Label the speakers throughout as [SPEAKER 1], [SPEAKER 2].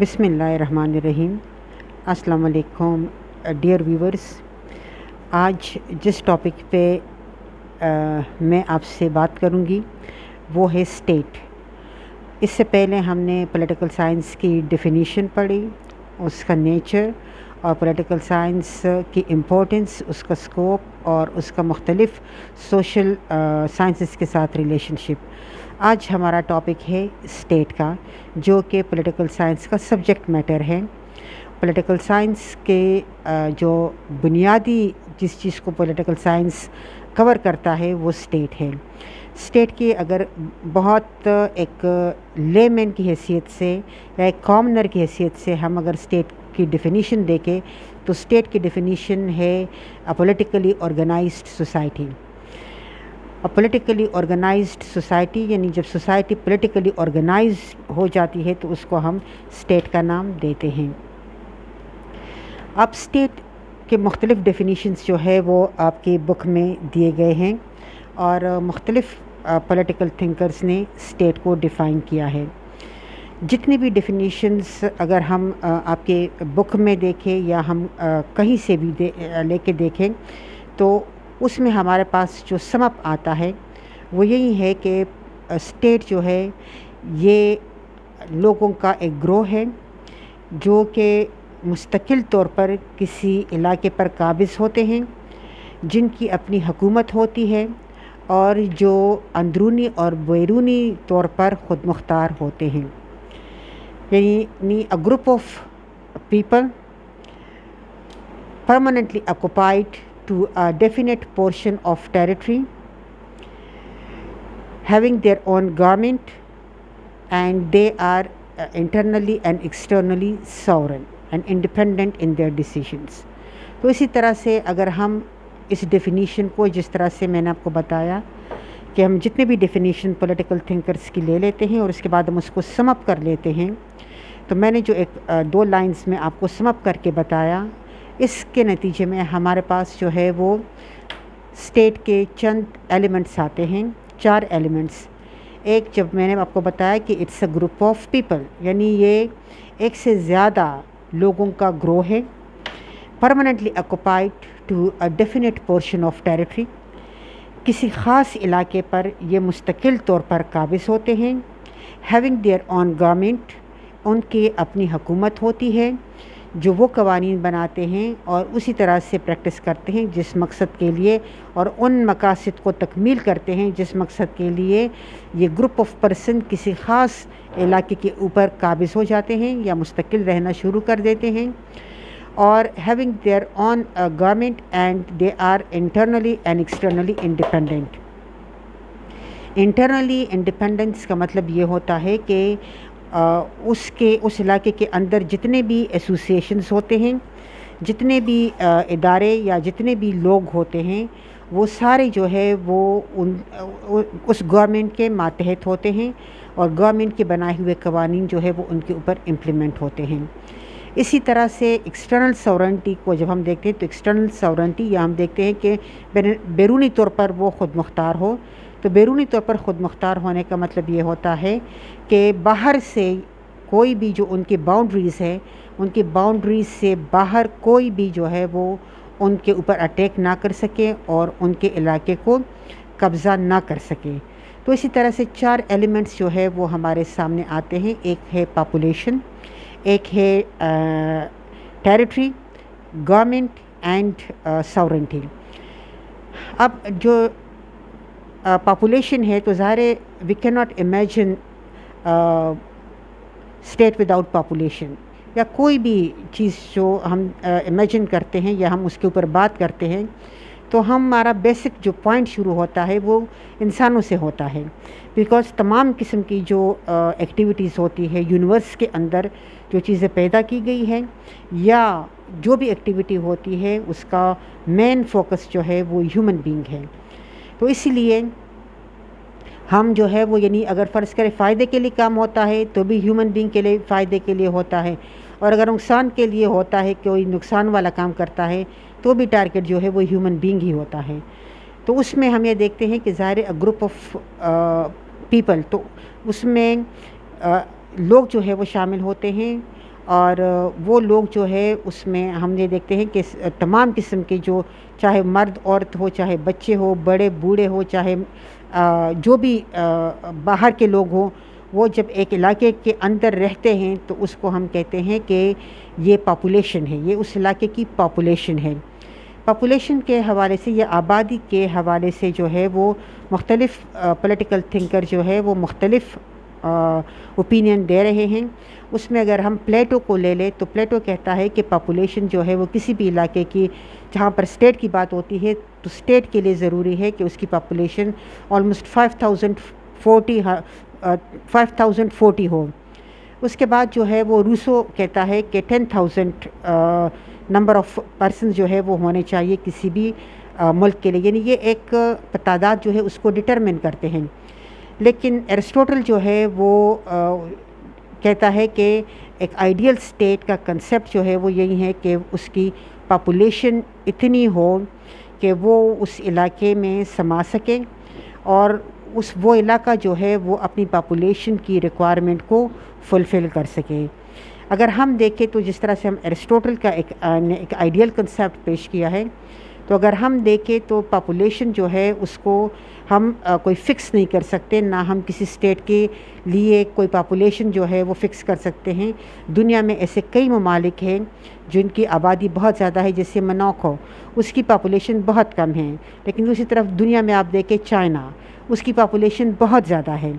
[SPEAKER 1] بسم اللہ الرحمن الرحیم۔ السلام علیکم ڈیئر ویورز۔ آج جس ٹاپک پہ میں آپ سے بات کروں گی وہ ہے اسٹیٹ۔ اس سے پہلے ہم نے پولیٹیکل سائنس کی ڈیفینیشن پڑھی، اس کا نیچر اور پولیٹیکل سائنس کی امپورٹنس، اس کا اسکوپ اور اس کا مختلف سوشل سائنسز کے ساتھ ریلیشن شپ۔ آج ہمارا ٹاپک ہے اسٹیٹ کا، جو کہ پولیٹیکل سائنس کا سبجیکٹ میٹر ہے۔ پولیٹیکل سائنس کے جو بنیادی جس چیز کو پولیٹیکل سائنس کور کرتا ہے وہ اسٹیٹ ہے۔ اسٹیٹ کی اگر بہت ایک لے مین کی حیثیت سے یا ایک کامنر کی حیثیت سے ہم اگر اسٹیٹ کی ڈیفینیشن دیکھیں تو اسٹیٹ کی ڈیفینیشن ہے politically organised society. Politically organised society یعنی جب سوسائٹی پولیٹیکلی آرگنائز ہو جاتی ہے تو اس کو ہم اسٹیٹ کا نام دیتے ہیں۔ اب اسٹیٹ کے مختلف ڈیفینیشنز جو ہے وہ آپ کی بک میں دیے گئے ہیں اور مختلف پولیٹیکل تھنکرز نے اسٹیٹ کو ڈیفائن کیا ہے۔ جتنی بھی ڈیفینیشنز اگر ہم آپ کے بک میں دیکھیں یا ہم کہیں سے بھی لے کے دیکھیں تو اس میں ہمارے پاس جو سم اپ آتا ہے وہ یہی ہے کہ اسٹیٹ جو ہے یہ لوگوں کا ایک گروہ ہے جو کہ مستقل طور پر کسی علاقے پر قابض ہوتے ہیں، جن کی اپنی حکومت ہوتی ہے اور جو اندرونی اور بیرونی طور پر خود مختار ہوتے ہیں، یعنی a group of people permanently occupied to a definite portion of territory, having their own government, and they are internally and externally sovereign and independent in their decisions۔ تو اسی طرح سے اگر ہم اس ڈیفینیشن کو جس طرح سے میں نے آپ کو بتایا کہ ہم جتنے بھی ڈیفینیشن پولیٹیکل تھنکرز کی لے لیتے ہیں اور اس کے بعد ہم اس کو سم اپ کر لیتے ہیں، تو میں نے جو ایک دو لائنز میں آپ کو سم اپ کر کے بتایا، اس کے نتیجے میں ہمارے پاس جو ہے وہ اسٹیٹ کے چند ایلیمنٹس آتے ہیں، 4 ایلیمنٹس۔ ایک جب میں نے آپ کو بتایا کہ it's a group of people, یعنی یہ ایک سے زیادہ لوگوں کا گروہ ہے، permanently occupied to a definite portion of territory, کسی خاص علاقے پر یہ مستقل طور پر قابض ہوتے ہیں، ہیونگ دیئر اون گورنمنٹ، ان کی اپنی حکومت ہوتی ہے جو وہ قوانین بناتے ہیں اور اسی طرح سے پریکٹس کرتے ہیں جس مقصد کے لیے، اور ان مقاصد کو تکمیل کرتے ہیں جس مقصد کے لیے یہ گروپ آف پرسن کسی خاص علاقے کے اوپر قابض ہو جاتے ہیں یا مستقل رہنا شروع کر دیتے ہیں، اور having their own government and they are internally and externally independent. Internally independence کا مطلب یہ ہوتا ہے کہ اس علاقے کے اندر جتنے بھی ایسوسیشنز ہوتے ہیں، جتنے بھی ادارے یا جتنے بھی لوگ ہوتے ہیں، وہ سارے جو ہے وہ اس گورنمنٹ کے ماتحت ہوتے ہیں اور گورنمنٹ کے بنائے ہوئے قوانین جو ہے وہ ان کے اوپر امپلیمنٹ ہوتے ہیں۔ اسی طرح سے ایکسٹرنل سورنٹی کو جب ہم دیکھتے ہیں تو ایکسٹرنل سورنٹی یا ہم دیکھتے ہیں کہ بیرونی طور پر وہ خود مختار ہو، تو بیرونی طور پر خود مختار ہونے کا مطلب یہ ہوتا ہے کہ باہر سے کوئی بھی جو ان کی باؤنڈریز ہے، ان کی باؤنڈریز سے باہر کوئی بھی جو ہے وہ ان کے اوپر اٹیک نہ کر سکے اور ان کے علاقے کو قبضہ نہ کر سکے۔ تو اسی طرح سے 4 ایلیمنٹس جو ہے وہ ہمارے سامنے آتے ہیں۔ ایک ہے پاپولیشن، ایک ہے ٹیریٹری، گورنمنٹ اینڈ ساورنٹی۔ اب جو پاپولیشن ہے تو ظاہر ہے we can not imagine state without population, یا کوئی بھی چیز جو ہم امیجن کرتے ہیں یا ہم اس کے اوپر بات کرتے ہیں تو ہمارا بیسک جو پوائنٹ شروع ہوتا ہے وہ انسانوں سے ہوتا ہے، بیکاز تمام قسم کی جو ایکٹیویٹیز ہوتی ہے یونیورس کے اندر، جو چیزیں پیدا کی گئی ہیں یا جو بھی ایکٹیویٹی ہوتی ہے اس کا مین فوکس جو ہے وہ ہیومن بینگ ہے۔ تو اسی لیے ہم جو ہے وہ یعنی اگر فرض کریں فائدے کے لیے کام ہوتا ہے تو بھی ہیومن بینگ کے لیے فائدے کے لیے ہوتا ہے، اور اگر نقصان کے لیے ہوتا ہے، کوئی نقصان والا کام کرتا ہے تو بھی ٹارگیٹ جو ہے وہ ہیومن بینگ ہی ہوتا ہے۔ تو اس میں ہم یہ دیکھتے ہیں کہ ظاہر گروپ آف پیپل، تو اس میں لوگ جو ہے وہ شامل ہوتے ہیں اور وہ لوگ جو ہے اس میں ہم یہ دیکھتے ہیں کہ تمام قسم کے جو چاہے مرد عورت ہو، چاہے بچے ہو، بڑے بوڑھے ہو، چاہے جو بھی باہر کے لوگ ہوں، وہ جب ایک علاقے کے اندر رہتے ہیں تو اس کو ہم کہتے ہیں کہ یہ پاپولیشن ہے، یہ اس علاقے کی پاپولیشن ہے۔ پاپولیشن کے حوالے سے یا آبادی کے حوالے سے جو ہے وہ مختلف پولیٹیکل تھنکر جو ہے وہ مختلف اوپینین دے رہے ہیں۔ اس میں اگر ہم پلیٹو کو لے لیں تو پلیٹو کہتا ہے کہ پاپولیشن جو ہے وہ کسی بھی علاقے کی، جہاں پر اسٹیٹ کی بات ہوتی ہے تو اسٹیٹ کے لیے ضروری ہے کہ اس کی پاپولیشن آلموسٹ 5040 ہو۔ اس کے بعد جو ہے وہ روسو کہتا ہے کہ 10,000 نمبر آف پرسنز جو ہے وہ ہونے چاہیے کسی بھی ملک کے لیے، یعنی یہ ایک تعداد جو ہے اس کو ڈٹرمن کرتے ہیں۔ لیکن ایرسٹوٹل جو ہے وہ کہتا ہے کہ ایک آئیڈیل اسٹیٹ کا کنسیپٹ جو ہے وہ یہی ہے کہ اس کی پاپولیشن اتنی ہو کہ وہ اس علاقے میں سما سکے اور وہ علاقہ جو ہے وہ اپنی پاپولیشن کی ریکوائرمنٹ کو فلفل کر سکے۔ اگر ہم دیکھیں تو جس طرح سے ہم ایرسٹوٹل کا ایک آئیڈیل کنسیپٹ پیش کیا ہے، تو اگر ہم دیکھیں تو پاپولیشن جو ہے اس کو ہم کوئی فکس نہیں کر سکتے، نہ ہم کسی اسٹیٹ کے لیے کوئی پاپولیشن جو ہے وہ فکس کر سکتے ہیں۔ دنیا میں ایسے کئی ممالک ہیں جن کی آبادی بہت زیادہ ہے، جیسے منوکو، اس کی پاپولیشن بہت کم ہے، لیکن دوسری طرف دنیا میں آپ دیکھیں چائنا، اس کی پاپولیشن بہت زیادہ ہے۔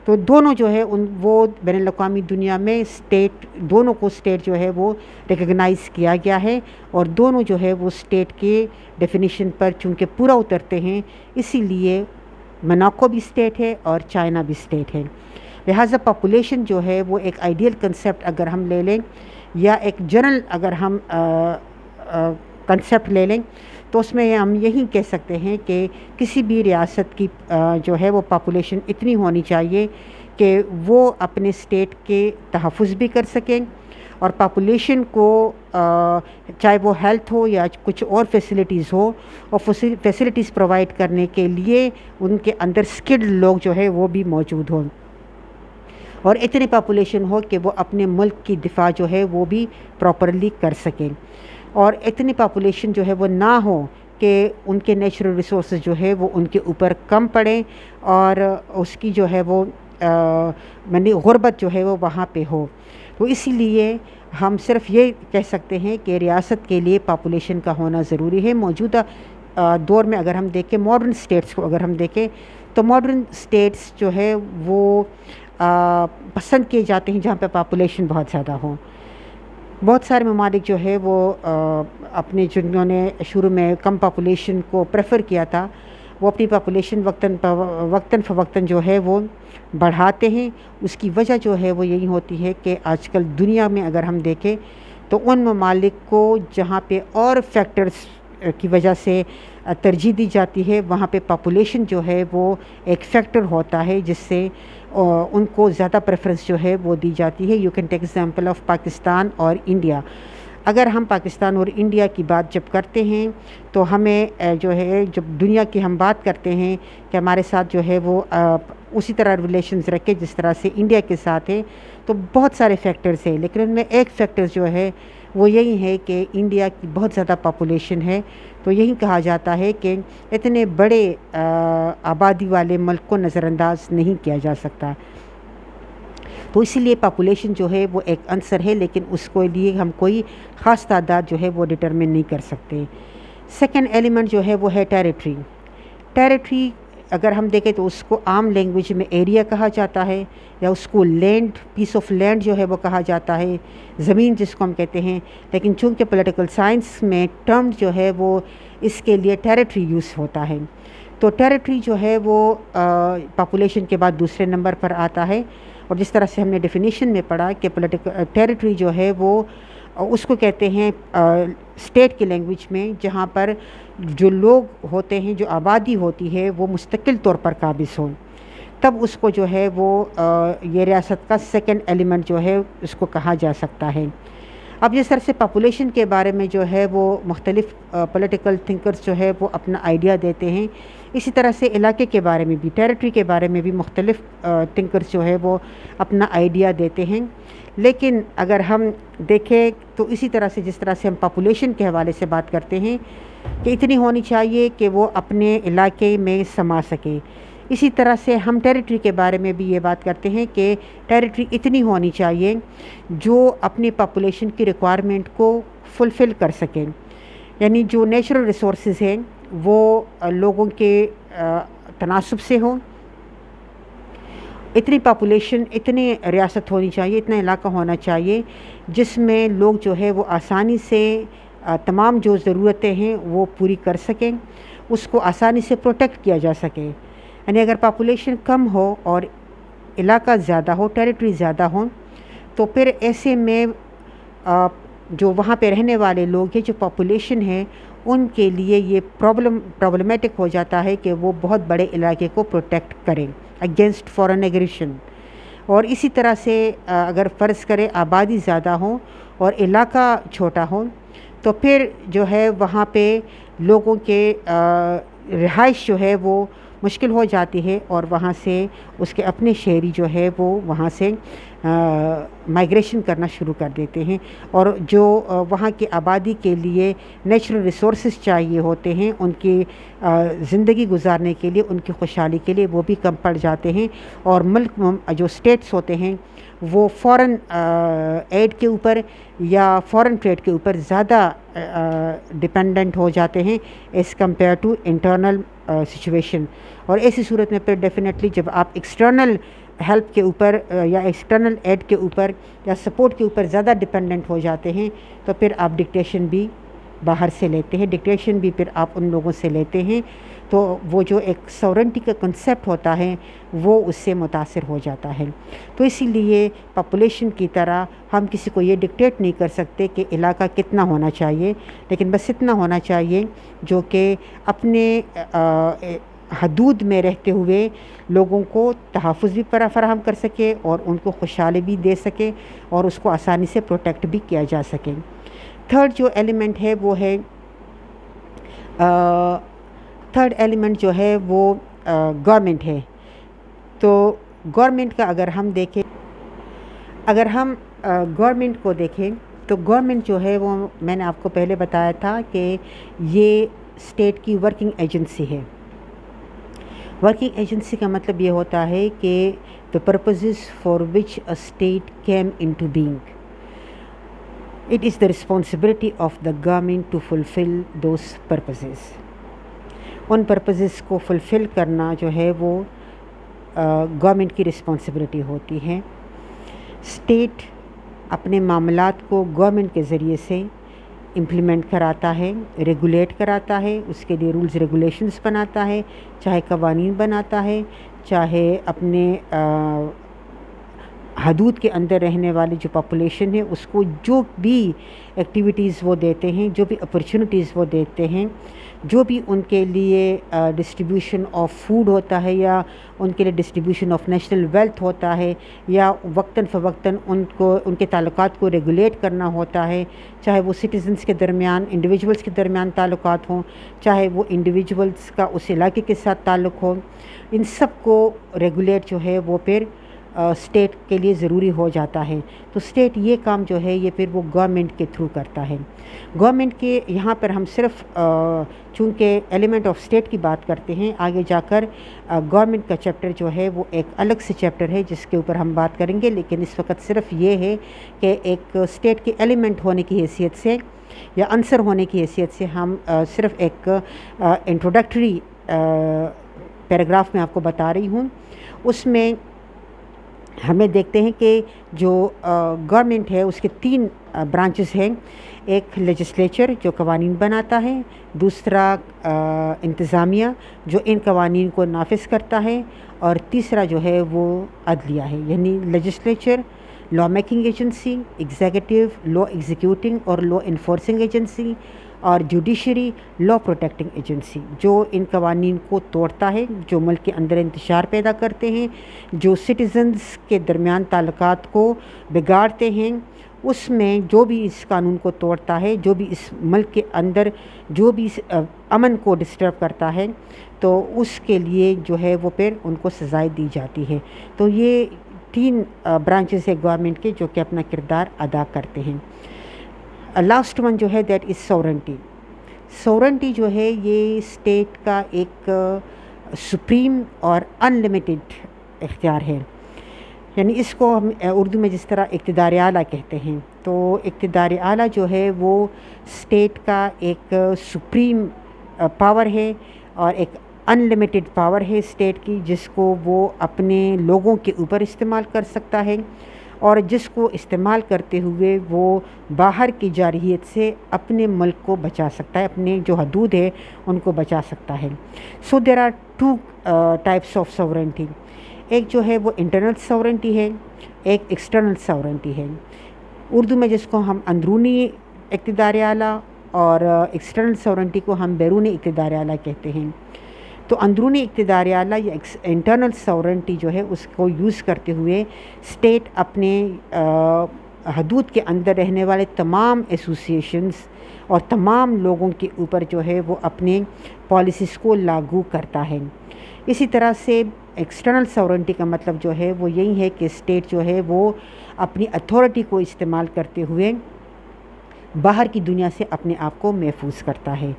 [SPEAKER 1] تو دونوں جو ہے وہ بین الاقوامی دنیا میں دونوں کو اسٹیٹ جو ہے وہ ریکگنائز کیا گیا ہے، اور دونوں جو ہے وہ اسٹیٹ کے ڈیفینیشن پر چونکہ پورا اترتے ہیں، اسی لیے منوکو بھی اسٹیٹ ہے اور چائنا بھی اسٹیٹ ہے۔ لہٰذا پاپولیشن جو ہے وہ ایک آئیڈیل کنسیپٹ اگر ہم لے لیں یا ایک جنرل اگر ہم کنسیپٹ لے لیں تو اس میں ہم یہی کہہ سکتے ہیں کہ کسی بھی ریاست کی جو ہے وہ پاپولیشن اتنی ہونی چاہیے کہ وہ اپنے اسٹیٹ کے تحفظ بھی کر سکیں، اور پاپولیشن کو چاہے وہ ہیلتھ ہو یا کچھ اور فیسلٹیز ہو، اور فیسلٹیز پرووائڈ کرنے کے لیے ان کے اندر اسکلڈ لوگ جو ہے وہ بھی موجود ہوں، اور اتنی پاپولیشن ہو کہ وہ اپنے ملک کی دفاع جو ہے وہ بھی پراپرلی کر سکیں، اور اتنی پاپولیشن جو ہے وہ نہ ہو کہ ان کے نیچرل ریسورسز جو ہے وہ ان کے اوپر کم پڑیں، اور اس کی جو ہے وہ غربت جو ہے وہ وہاں پہ ہو۔ تو اسی لیے ہم صرف یہ کہہ سکتے ہیں کہ ریاست کے لیے پاپولیشن کا ہونا ضروری ہے۔ موجودہ دور میں اگر ہم دیکھیں ماڈرن اسٹیٹس کو اگر ہم دیکھیں تو ماڈرن اسٹیٹس جو ہے وہ پسند کیے جاتے ہیں جہاں پہ پاپولیشن بہت زیادہ ہو۔ بہت سارے ممالک جو ہے وہ اپنے جنہوں نے شروع میں کم پاپولیشن کو پریفر کیا تھا، وہ اپنی پاپولیشن وقتاً فوقتاً جو ہے وہ بڑھاتے ہیں۔ اس کی وجہ جو ہے وہ یہی ہوتی ہے کہ آج کل دنیا میں اگر ہم دیکھیں تو ان ممالک کو جہاں پہ اور فیکٹرز کی وجہ سے ترجیح دی جاتی ہے، وہاں پہ پاپولیشن جو ہے وہ ایک فیکٹر ہوتا ہے جس سے ان کو زیادہ پریفرنس جو ہے وہ دی جاتی ہے۔ You can take example of Pakistan اور انڈیا۔ اگر ہم پاکستان اور انڈیا کی بات جب کرتے ہیں تو ہمیں جو ہے جب دنیا کی ہم بات کرتے ہیں کہ ہمارے ساتھ جو ہے وہ اسی طرح ریلیشنز رکھے جس طرح سے انڈیا کے ساتھ ہے، تو بہت سارے فیکٹرز ہیں، لیکن ان میں ایک فیکٹر جو ہے وہ یہی ہے کہ انڈیا کی بہت زیادہ پاپولیشن ہے، تو یہی کہا جاتا ہے کہ اتنے بڑے آبادی والے ملک کو نظر انداز نہیں کیا جا سکتا۔ تو اسی لیے پاپولیشن جو ہے وہ ایک عنصر ہے، لیکن اس کو لیے ہم کوئی خاص تعداد جو ہے وہ ڈٹرمن نہیں کر سکتے۔ سیکنڈ ایلیمنٹ جو ہے وہ ہے ٹیریٹری۔ ٹیریٹری اگر ہم دیکھیں تو اس کو عام لینگویج میں ایریا کہا جاتا ہے، یا اس کو لینڈ، پیس آف لینڈ جو ہے وہ کہا جاتا ہے، زمین جس کو ہم کہتے ہیں، لیکن چونکہ پولیٹیکل سائنس میں ٹرم جو ہے وہ اس کے لیے ٹیریٹری یوز ہوتا ہے، تو ٹیریٹری جو ہے وہ پاپولیشن کے بعد دوسرے نمبر پر آتا ہے، اور جس طرح سے ہم نے ڈیفینیشن میں پڑھا کہ ٹیریٹری جو ہے وہ اس کو کہتے ہیں اسٹیٹ کی لینگویج میں جہاں پر جو لوگ ہوتے ہیں، جو آبادی ہوتی ہے وہ مستقل طور پر قابض ہوں، تب اس کو جو ہے وہ یہ ریاست کا سیکنڈ ایلیمنٹ جو ہے اس کو کہا جا سکتا ہے۔ اب جس طرح سے پاپولیشن کے بارے میں جو ہے وہ مختلف پولیٹیکل تھنکرز جو ہے وہ اپنا آئیڈیا دیتے ہیں، اسی طرح سے علاقے کے بارے میں بھی، ٹیریٹری کے بارے میں بھی مختلف تھنکرز جو ہے وہ اپنا آئیڈیا دیتے ہیں. لیکن اگر ہم دیکھیں تو اسی طرح سے جس طرح سے ہم پاپولیشن کے حوالے سے بات کرتے ہیں کہ اتنی ہونی چاہیے کہ وہ اپنے علاقے میں سما سکے، اسی طرح سے ہم ٹیریٹری کے بارے میں بھی یہ بات کرتے ہیں کہ ٹیریٹری اتنی ہونی چاہیے جو اپنی پاپولیشن کی ریکوائرمنٹ کو فلفل کر سکیں. یعنی جو نیچرل ریسورسز ہیں وہ لوگوں کے تناسب سے ہوں. اتنی پاپولیشن، اتنی ریاست ہونی چاہیے، اتنا علاقہ ہونا چاہیے جس میں لوگ جو ہے وہ آسانی سے تمام جو ضرورتیں ہیں وہ پوری کر سکیں، اس کو آسانی سے پروٹیکٹ کیا جا سکے. یعنی اگر پاپولیشن کم ہو اور علاقہ زیادہ ہو، ٹیریٹری زیادہ ہوں، تو پھر ایسے میں جو وہاں پہ رہنے والے لوگ ہیں، جو پاپولیشن ہے، ان کے لیے یہ پرابلمیٹک ہو جاتا ہے کہ وہ بہت بڑے علاقے کو پروٹیکٹ کریں اگینسٹ فارن ایگریشن. اور اسی طرح سے اگر فرض کرے آبادی زیادہ ہوں اور علاقہ چھوٹا ہو تو پھر جو ہے وہاں پہ لوگوں کے رہائش جو ہے وہ مشکل ہو جاتی ہے، اور وہاں سے اس کے اپنے شہری جو ہے وہ وہاں سے مائگریشن کرنا شروع کر دیتے ہیں، اور جو وہاں کی آبادی کے لیے نیچرل ریسورسز چاہیے ہوتے ہیں ان کی زندگی گزارنے کے لیے، ان کی خوشحالی کے لیے، وہ بھی کم پڑ جاتے ہیں. اور ملک جو اسٹیٹس ہوتے ہیں وہ فورن ایڈ کے اوپر یا فورن ٹریڈ کے اوپر زیادہ ڈپینڈنٹ ہو جاتے ہیں as compare to internal situation. اور ایسی صورت میں پھر ڈیفینیٹلی جب آپ ایکسٹرنل ہیلپ کے اوپر یا ایکسٹرنل ایڈ کے اوپر یا سپورٹ کے اوپر زیادہ ڈپینڈنٹ ہو جاتے ہیں تو پھر آپ ڈکٹیشن بھی باہر سے لیتے ہیں، ڈکٹیشن بھی پھر آپ ان لوگوں سے لیتے ہیں، تو وہ جو ایک سورنٹی کا کنسیپٹ ہوتا ہے وہ اس سے متاثر ہو جاتا ہے. تو اسی لیے پاپولیشن کی طرح ہم کسی کو یہ ڈکٹیٹ نہیں کر سکتے کہ علاقہ کتنا ہونا چاہیے، لیکن بس اتنا ہونا چاہیے جو کہ اپنے حدود میں رہتے ہوئے لوگوں کو تحفظ بھی فراہم کر سکے اور ان کو خوشحالی بھی دے سکے اور اس کو آسانی سے پروٹیکٹ بھی کیا جا سکے. تھرڈ جو ایلیمنٹ ہے وہ ہے تھرڈ ایلیمنٹ جو ہے وہ گورنمنٹ ہے. تو گورنمنٹ کا اگر ہم دیکھیں، اگر ہم گورنمنٹ کو دیکھیں تو گورنمنٹ جو ہے وہ میں نے آپ کو پہلے بتایا تھا کہ یہ اسٹیٹ کی ورکنگ ایجنسی ہے. ورکنگ ایجنسی کا مطلب یہ ہوتا ہے کہ the purposes for which a state came into being. It is the responsibility of the government to fulfill those purposes. In purposes کو فلفل کرنا جو ہے وہ گورنمنٹ کی رسپانسبلٹی ہوتی ہے. اسٹیٹ اپنے معاملات کو گورنمنٹ کے ذریعے سے امپلیمنٹ کراتا ہے، ریگولیٹ کراتا ہے، اس کے لیے رولز ریگولیشنز بناتا ہے، چاہے قوانین بناتا ہے، چاہے اپنے حدود کے اندر رہنے والی جو پاپولیشن ہے اس کو جو بھی ایکٹیویٹیز وہ دیتے ہیں، جو بھی اپرچونیٹیز وہ دیتے ہیں، جو بھی ان کے لیے ڈسٹریبیوشن آف فوڈ ہوتا ہے یا ان کے لیے ڈسٹریبیوشن آف نیشنل ویلتھ ہوتا ہے یا وقتاً فوقتاً ان کے تعلقات کو ریگولیٹ کرنا ہوتا ہے، چاہے وہ سٹیزنز کے درمیان، انڈیویجولز کے درمیان تعلقات ہوں، چاہے وہ انڈیویجولز کا اس علاقے کے ساتھ تعلق ہو، ان سب کو ریگولیٹ جو ہے وہ پھر اسٹیٹ کے لیے ضروری ہو جاتا ہے. تو اسٹیٹ یہ کام جو ہے یہ پھر وہ گورنمنٹ کے تھرو کرتا ہے. گورنمنٹ کے یہاں پر ہم صرف چونکہ ایلیمنٹ آف اسٹیٹ کی بات کرتے ہیں، آگے جا کر گورنمنٹ کا چیپٹر جو ہے وہ ایک الگ سے چیپٹر ہے جس کے اوپر ہم بات کریں گے، لیکن اس وقت صرف یہ ہے کہ ایک اسٹیٹ کے ایلیمنٹ ہونے کی حیثیت سے یا عنصر ہونے کی حیثیت سے ہم صرف ایک انٹروڈکٹری پیراگراف میں آپ کو بتا رہی ہوں. اس میں ہمیں دیکھتے ہیں کہ جو گورنمنٹ ہے اس کے 3 برانچز ہیں. ایک لیجسلیچر جو قوانین بناتا ہے، دوسرا انتظامیہ جو ان قوانین کو نافذ کرتا ہے، اور تیسرا جو ہے وہ عدلیہ ہے. یعنی legislature, law making agency, executive law executing اور لا انفورسنگ ایجنسی، اور جوڈیشری لا پروٹیکٹنگ ایجنسی، جو ان قوانین کو توڑتا ہے، جو ملک کے اندر انتشار پیدا کرتے ہیں، جو سٹیزنز کے درمیان تعلقات کو بگاڑتے ہیں، اس میں جو بھی اس قانون کو توڑتا ہے، جو بھی اس ملک کے اندر جو بھی اس امن کو ڈسٹرب کرتا ہے، تو اس کے لیے جو ہے وہ پھر ان کو سزائیں دی جاتی ہے۔ تو یہ 3 برانچز ہے گورنمنٹ کے جو کہ اپنا کردار ادا کرتے ہیں۔ لاسٹ ون جو ہے دیٹ از سورنٹی۔ سورنٹی جو ہے یہ اسٹیٹ کا ایک سپریم اور ان لمیٹڈ اختیار ہے، یعنی اس کو ہم اردو میں جس طرح اقتدار اعلیٰ کہتے ہیں، تو اقتدار اعلیٰ جو ہے وہ اسٹیٹ کا ایک سپریم پاور ہے اور ایک ان لمیٹڈ پاور ہے اسٹیٹ کی، جس کو وہ اپنے لوگوں کے اوپر استعمال کر سکتا ہے، اور جس کو استعمال کرتے ہوئے وہ باہر کی جارحیت سے اپنے ملک کو بچا سکتا ہے، اپنے جو حدود ہے ان کو بچا سکتا ہے۔ سو دیر آر 2 ٹائپس آف سورنٹی، ایک جو ہے وہ انٹرنل سورنٹی ہے، ایک ایکسٹرنل سورنٹی ہے۔ اردو میں جس کو ہم اندرونی اقتدار اعلیٰ اور ایکسٹرنل سورنٹی کو ہم بیرونی اقتدار اعلیٰ کہتے ہیں۔ تو اندرونی اقتدار اعلیٰ یا انٹرنل سورنٹی جو ہے اس کو یوز کرتے ہوئے اسٹیٹ اپنے حدود کے اندر رہنے والے تمام ایسوسیشنز اور تمام لوگوں کے اوپر جو ہے وہ اپنے پالیسیز کو لاگو کرتا ہے۔ اسی طرح سے ایکسٹرنل سورنٹی کا مطلب جو ہے وہ یہی ہے کہ اسٹیٹ جو ہے وہ اپنی اتھارٹی کو استعمال کرتے ہوئے باہر کی دنیا سے اپنے آپ کو محفوظ کرتا ہے۔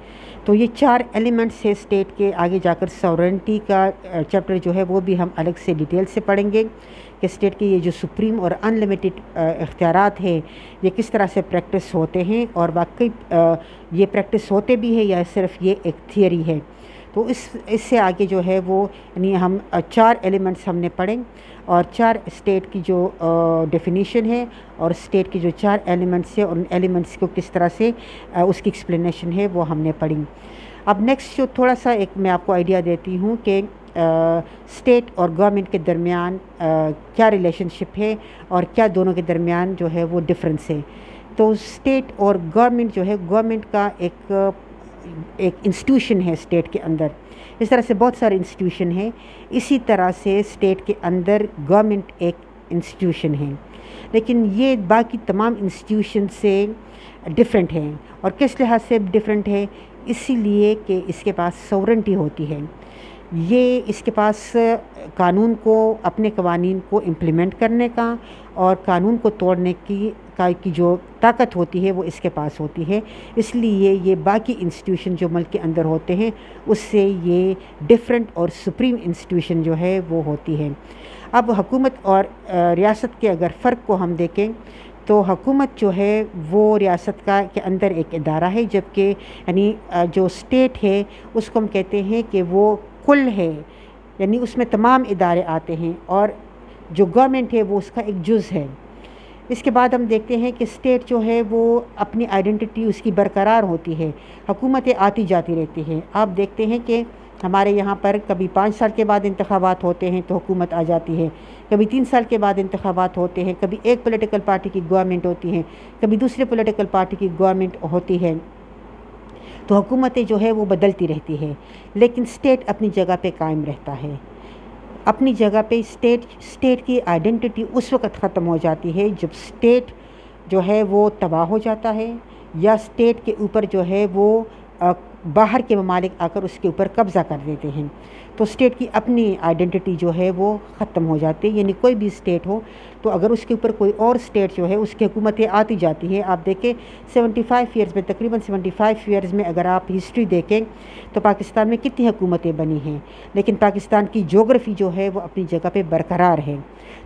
[SPEAKER 1] تو یہ 4 ایلیمنٹس ہے اسٹیٹ کے۔ آگے جا کر سورنٹی کا چیپٹر جو ہے وہ بھی ہم الگ سے ڈیٹیل سے پڑھیں گے کہ اسٹیٹ کے یہ جو سپریم اور ان لمیٹڈ اختیارات ہیں یہ کس طرح سے پریکٹس ہوتے ہیں، اور واقعی یہ پریکٹس ہوتے بھی ہیں یا صرف یہ ایک تھیوری ہے۔ تو اس سے آگے جو ہے وہ یعنی ہم 4 ایلیمنٹس ہم نے پڑھیں، اور 4 اسٹیٹ کی جو ڈیفینیشن ہے اور اسٹیٹ کی جو 4 ایلیمنٹس ہیں، ان ایلیمنٹس کو کس طرح سے اس کی ایکسپلینیشن ہے وہ ہم نے پڑھی۔ اب نیکسٹ جو تھوڑا سا ایک میں آپ کو آئیڈیا دیتی ہوں کہ اسٹیٹ اور گورنمنٹ کے درمیان کیا ریلیشن شپ ہے اور کیا دونوں کے درمیان جو ہے وہ ڈفرینس ہے۔ تو اسٹیٹ اور گورنمنٹ جو ہے، گورنمنٹ کا ایک انسٹیٹیوشن ہے اسٹیٹ کے اندر، اس طرح سے بہت سارے انسٹیٹیوشن ہیں، اسی طرح سے اسٹیٹ کے اندر گورنمنٹ ایک انسٹیٹیوشن ہے، لیکن یہ باقی تمام انسٹیٹیوشن سے ڈفرینٹ ہیں۔ اور کس لحاظ سے ڈفرینٹ ہے؟ اسی لیے کہ اس کے پاس سورنٹی ہوتی ہے، یہ اس کے پاس قانون کو، اپنے قوانین کو امپلیمنٹ کرنے کا اور قانون کو توڑنے کی جو طاقت ہوتی ہے وہ اس کے پاس ہوتی ہے۔ اس لیے یہ باقی انسٹیٹیوشن جو ملک کے اندر ہوتے ہیں اس سے یہ ڈفرینٹ اور سپریم انسٹیٹیوشن جو ہے وہ ہوتی ہے۔ اب حکومت اور ریاست کے اگر فرق کو ہم دیکھیں تو حکومت جو ہے وہ ریاست کے اندر ایک ادارہ ہے، جبکہ یعنی جو اسٹیٹ ہے اس کو ہم کہتے ہیں کہ وہ کل ہے، یعنی اس میں تمام ادارے آتے ہیں، اور جو گورنمنٹ ہے وہ اس کا ایک جز ہے۔ اس کے بعد ہم دیکھتے ہیں کہ اسٹیٹ جو ہے وہ اپنی آئیڈینٹی اس کی برقرار ہوتی ہے، حکومتیں آتی جاتی رہتی ہیں۔ آپ دیکھتے ہیں کہ ہمارے یہاں پر کبھی 5 سال کے بعد انتخابات ہوتے ہیں تو حکومت آ جاتی ہے، کبھی 3 سال کے بعد انتخابات ہوتے ہیں، کبھی ایک پولیٹیکل پارٹی کی گورنمنٹ ہوتی ہے، کبھی دوسرے پولیٹیکل پارٹی کی گورنمنٹ ہوتی ہے، تو حکومتیں جو ہے وہ بدلتی رہتی ہے، لیکن اسٹیٹ اپنی جگہ پہ قائم رہتا ہے۔ اپنی جگہ پہ اسٹیٹ کی آئیڈینٹی اس وقت ختم ہو جاتی ہے جب اسٹیٹ جو ہے وہ تباہ ہو جاتا ہے، یا اسٹیٹ کے اوپر جو ہے وہ باہر کے ممالک آ کر اس کے اوپر قبضہ کر دیتے ہیں، تو اسٹیٹ کی اپنی آئیڈینٹی جو ہے وہ ختم ہو جاتی ہے۔ یعنی کوئی بھی اسٹیٹ ہو تو اگر اس کے اوپر کوئی اور اسٹیٹ جو ہے اس کی حکومتیں آتی جاتی ہیں، آپ دیکھیں 75 ایئرز میں، تقریباً 75 ایئرز میں اگر آپ ہسٹری دیکھیں تو پاکستان میں کتنی حکومتیں بنی ہیں، لیکن پاکستان کی جغرافی جو ہے وہ اپنی جگہ پہ برقرار ہے۔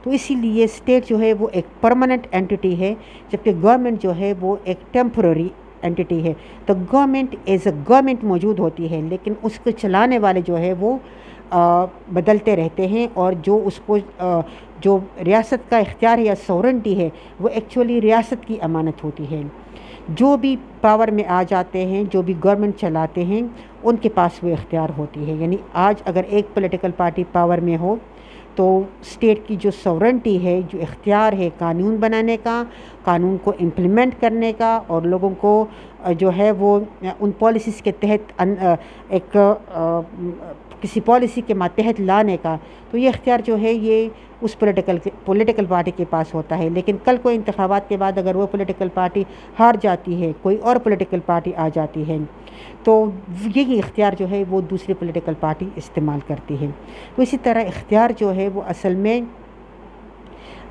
[SPEAKER 1] تو اسی لیے اسٹیٹ جو ہے وہ ایک پرماننٹ اینٹی ہے، جبکہ گورنمنٹ جو ہے وہ ایک ٹیمپرری اینٹی ہے۔ تو گورنمنٹ ایز اے گورنمنٹ موجود ہوتی ہے، لیکن اس کو چلانے والے جو ہے وہ بدلتے رہتے ہیں، اور جو اس کو جو ریاست کا اختیار ہے یا سورنٹی ہے وہ ایکچولی ریاست کی امانت ہوتی ہے۔ جو بھی پاور میں آ جاتے ہیں، جو بھی گورنمنٹ چلاتے ہیں، ان کے پاس وہ اختیار ہوتی ہے۔ یعنی آج اگر ایک پولیٹیکل پارٹی پاور میں ہو تو اسٹیٹ کی جو سورنٹی ہے، جو اختیار ہے قانون بنانے کا، قانون کو امپلیمنٹ کرنے کا، اور لوگوں کو جو ہے وہ ان پالیسیز کے تحت ایک کسی پالیسی کے ماتحت لانے کا، تو یہ اختیار جو ہے یہ اس پولیٹیکل پارٹی کے پاس ہوتا ہے. لیکن کل کو انتخابات کے بعد اگر وہ پولیٹیکل پارٹی ہار جاتی ہے، کوئی اور پولیٹیکل پارٹی آ جاتی ہے، تو یہی اختیار جو ہے وہ دوسری پولیٹیکل پارٹی استعمال کرتی ہے. تو اسی طرح اختیار جو ہے وہ اصل میں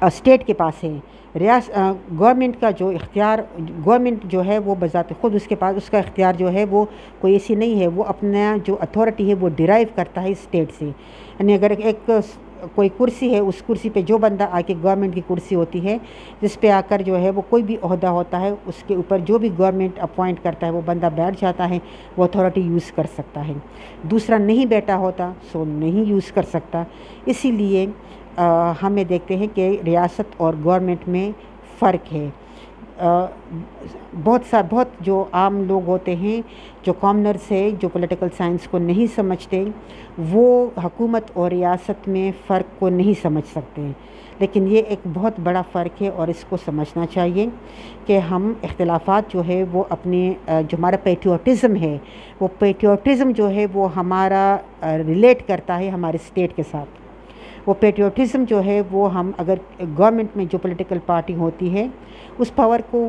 [SPEAKER 1] اسٹیٹ کے پاس ہے. گورنمنٹ کا جو اختیار، گورنمنٹ جو ہے وہ بذات خود اس کے پاس اس کا اختیار جو ہے وہ کوئی ایسی نہیں ہے، وہ اپنا جو اتھارٹی ہے وہ ڈیرائیو کرتا ہے اسٹیٹ سے. یعنی اگر ایک کوئی کرسی ہے، اس کرسی پہ جو بندہ آ کے گورنمنٹ کی کرسی ہوتی ہے جس پہ آ کر جو ہے وہ کوئی بھی عہدہ ہوتا ہے، اس کے اوپر جو بھی گورنمنٹ اپوائنٹ کرتا ہے وہ بندہ بیٹھ جاتا ہے، وہ اتھارٹی یوز کر سکتا ہے. دوسرا نہیں بیٹھا ہوتا سو نہیں یوز کر سکتا. اسی لیے ہمیں دیکھتے ہیں کہ ریاست اور گورنمنٹ میں فرق ہے. بہت جو عام لوگ ہوتے ہیں، جو کامنرز ہے، جو پولیٹیکل سائنس کو نہیں سمجھتے، وہ حکومت اور ریاست میں فرق کو نہیں سمجھ سکتے. لیکن یہ ایک بہت بڑا فرق ہے اور اس کو سمجھنا چاہیے کہ ہم اختلافات جو ہے وہ اپنے جو ہمارا پیٹریوٹزم ہے، وہ پیٹریوٹزم جو ہے وہ ہمارا ریلیٹ کرتا ہے ہمارے اسٹیٹ کے ساتھ. وہ پیٹریوٹزم جو ہے وہ ہم اگر گورنمنٹ میں جو پولیٹیکل پارٹی ہوتی ہے اس پاور کو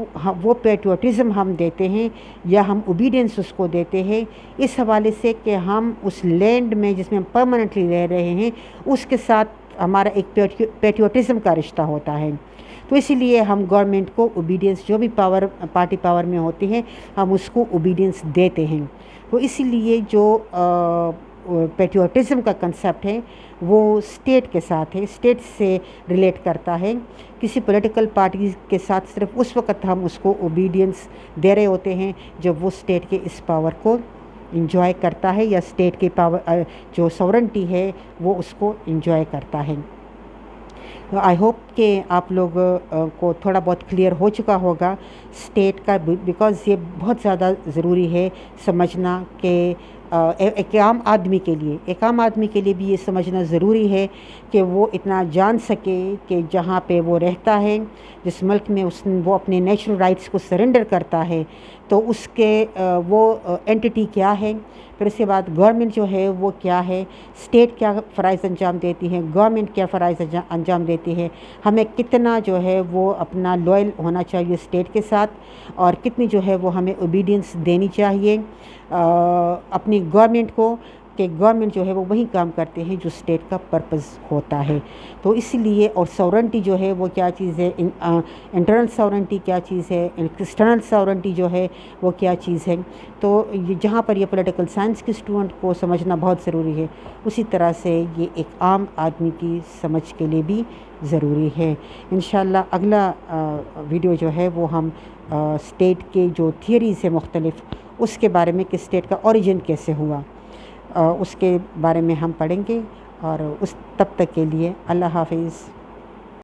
[SPEAKER 1] وہ پیٹریوٹزم ہم دیتے ہیں یا ہم اوبیڈینس اس کو دیتے ہیں اس حوالے سے کہ ہم اس لینڈ میں جس میں ہم پرماننٹلی رہ رہے ہیں اس کے ساتھ ہمارا ایک پیٹریوٹزم کا رشتہ ہوتا ہے. تو اسی لیے ہم گورنمنٹ کو اوبیڈینس جو بھی پارٹی پاور میں ہوتی ہے ہم اس کو اوبیڈینس دیتے ہیں. تو اسی لیے جو پیٹریوٹزم کا کنسیپٹ ہے وہ اسٹیٹ کے ساتھ ہے، اسٹیٹ سے ریلیٹ کرتا ہے. کسی پولیٹیکل پارٹی کے ساتھ صرف اس وقت ہم اس کو اوبیڈینس دے رہے ہوتے ہیں جب وہ اسٹیٹ کے اس پاور کو انجوائے کرتا ہے یا اسٹیٹ کے پاور جو سورنٹی ہے وہ اس کو انجوائے کرتا ہے. آئی ہوپ کہ آپ لوگ کو تھوڑا بہت کلیئر ہو چکا ہوگا اسٹیٹ کا، بیکاز یہ بہت زیادہ ضروری ہے سمجھنا کہ ایک عام آدمی کے لیے بھی یہ سمجھنا ضروری ہے کہ وہ اتنا جان سکے کہ جہاں پہ وہ رہتا ہے، جس ملک میں وہ اپنے نیچرل رائٹس کو سرنڈر کرتا ہے تو اس کے وہ اینٹی کیا ہے، پھر اس کے بعد گورنمنٹ جو ہے وہ کیا ہے، اسٹیٹ کیا فرائض انجام دیتی ہے، گورنمنٹ کیا فرائض انجام دیتی ہے، ہمیں کتنا جو ہے وہ اپنا لوئل ہونا چاہیے اسٹیٹ کے ساتھ اور کتنی جو ہے وہ ہمیں اوبیڈینس دینی چاہیے اپنی گورنمنٹ کو، کہ گورنمنٹ جو ہے وہ وہی کام کرتے ہیں جو اسٹیٹ کا پرپز ہوتا ہے. تو اس لیے اور سورنٹی جو ہے وہ کیا چیز ہے، انٹرنل سورنٹی کیا چیز ہے، ایکسٹرنل سورنٹی جو ہے وہ کیا چیز ہے. تو جہاں پر یہ پولیٹیکل سائنس کے اسٹوڈنٹ کو سمجھنا بہت ضروری ہے، اسی طرح سے یہ ایک عام آدمی کی سمجھ کے لیے بھی ضروری ہے. انشاءاللہ اگلا ویڈیو جو ہے وہ ہم اسٹیٹ کے جو تھیوریز ہے مختلف اس کے بارے میں کہ اسٹیٹ کا اوریجن کیسے ہوا اس کے بارے میں ہم پڑھیں گے. اور تب تک کے لیے اللہ حافظ.